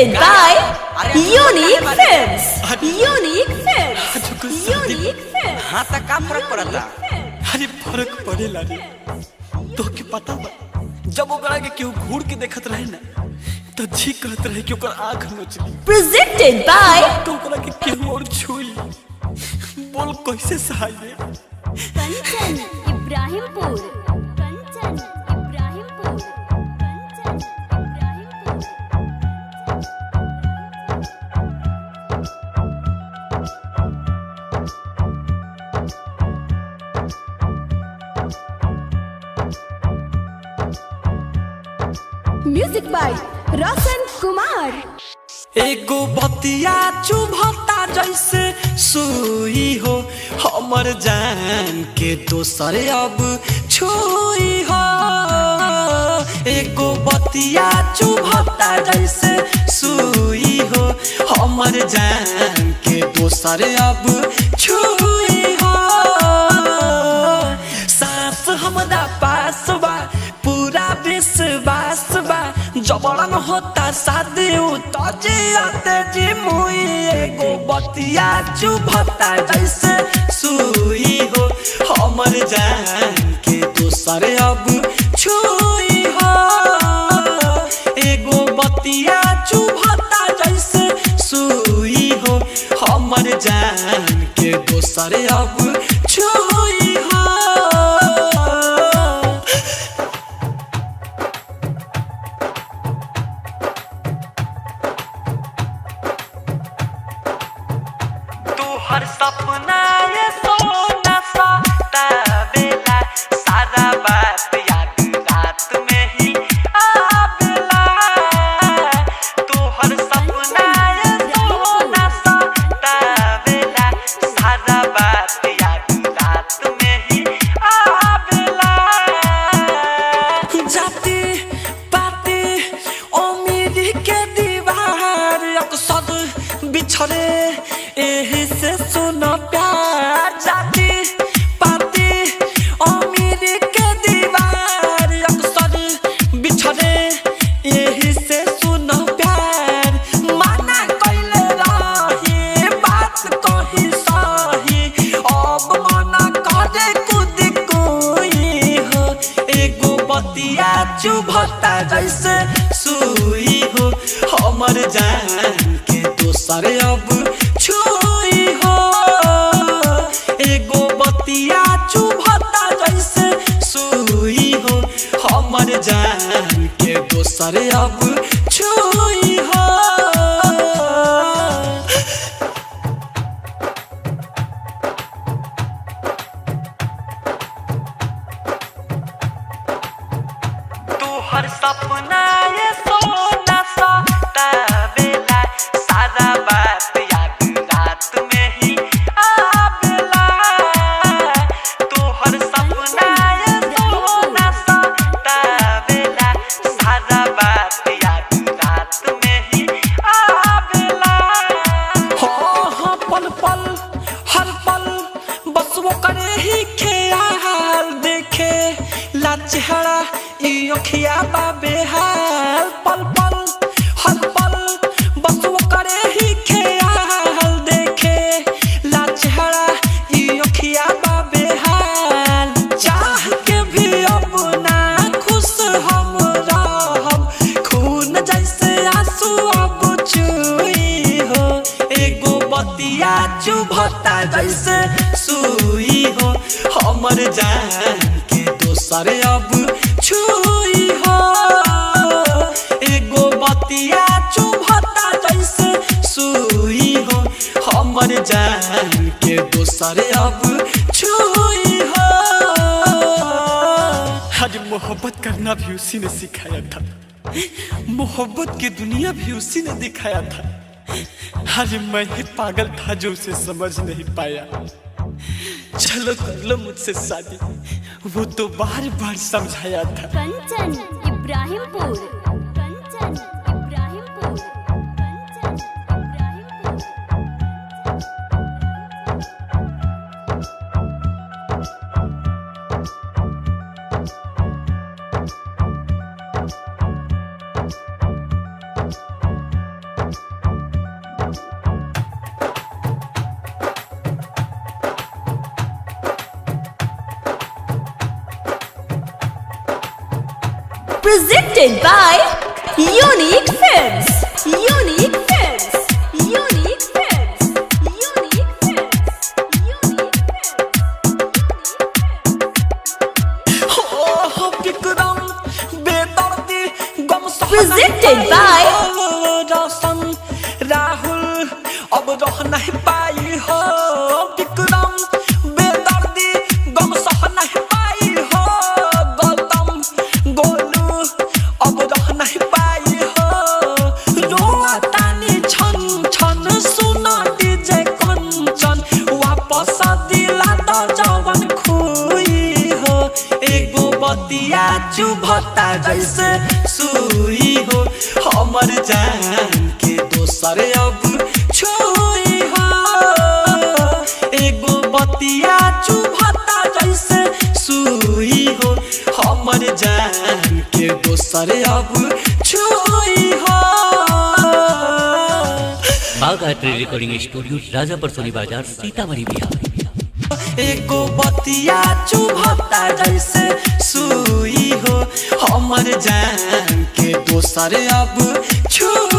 Presented by Unique Films. Unique Films. Unique Films. हाँ तो का फर्क पड़ता? अरे फर्क पड़ेला रे। तो के पता बा जब ओकरा के केहू घूर के देखत रहे ना तो जी कहत रहे कि ओकर आँख नोचली। Presented by तो ओकरा के केहू और छुई बोल कैसे सहाय दे। Kanchan Ibrahimpur Kanchan Ibrahimpur Kanchan Ibrahimpur Music by Roshan Kumar. एगो बतिया चुभता जैसे सुई हो हमर जान के दोसर अब छुई हो। एगो बतिया चुभता जैसे सुई हो हमर जान के दोसर अब छुई हो। सास हमरा पास बा पूरा विश्वास बा जबरन होता शादी उते जी मुई। एगो बतिया चुभता जैसे सुई हो हमर जान के दोसर अब छुई हो। एगो बतिया चुभता जैसे सुई हो हमर जान के दोसर अब छुई हो। हर सपना ये सोना सा बेला सारा बात याद रात में ही आवेला। तू हर सपना ये सोना सा बेला सारा बात याद रात में ही आवेला। जाती पाती उम्मीद के दीवार अक्सर बिछड़े एही से सुनो प्यार। जाती पाती अमीर के दीवार अक्सर बिछड़े एही से सुनो प्यार। माना कइले रही बात कही सही अब मना करे कूद कोई हो। एगो बतिया चुभता जैसे सुई हो हमर जान के दोसर अब छुई हो। एगो बतिया चुभता जैसे सुई हो हमर जान के दोसर अब छुई हो। तू हर सपना ये सोना सा बेला सारा बात याद रात में ही आवेला। तू हर सपना ये सोना सा बेला सारा बात याद रात में ही आवेला। हो पल पल हर पल बस वो करे ही ख्याल देखे ला चेहरा ई अखिया बाबे हाल। पल पल हर पल बस वो करे ही ख्याल देखे ला चेहरा ई अखिया बाबे हाल। चाह के भी अब ना खुश हम रहब खून जैसे आंसू अब चुई हो। एगो बतिया चुभता जैसे सुई हो हमर जान के दोसर अब छुई हो। एगो बतिया चुभता जैसे सुई हो हमर जान के दोसर अब छुई हो। आज मोहब्बत करना भी उसी ने सिखाया था, मोहब्बत की दुनिया भी उसी ने दिखाया था। आज मैं ही पागल था जो उसे समझ नहीं पाया। चलो कर लो मुझसे शादी वो तो बार बार समझाया था। Kanchan Ibrahimpur Kanchan Ibrahimpur Kanchan Ibrahimpur Presented by Unique Films. Unique Films. Unique Films. Unique Films. Unique Films. Presented by Rahul अब रह नहीं पाई हो विक्रम बेदर्दी गम सह नहीं पाई हो गौतम गोलू अब रह नहीं पाई हो रोआ तानी छन छन सुना डीजे कंचन वापस दिला तो जवन खुई हो एगो बतिया चुभता जैसे सुई हो हमर जान के दोसर अब छुई हो एगो बतिया चुभता जैसे सुई हो हमर जान के दोसर अब छुई हो बागा ट्री रिकॉर्डिंग स्टूडियो राजापुर सोनी बाजार सीतामढ़ी बिहार एगो बतिया चुभता जैसे सुई हो हमर जान के दोसर अब छुई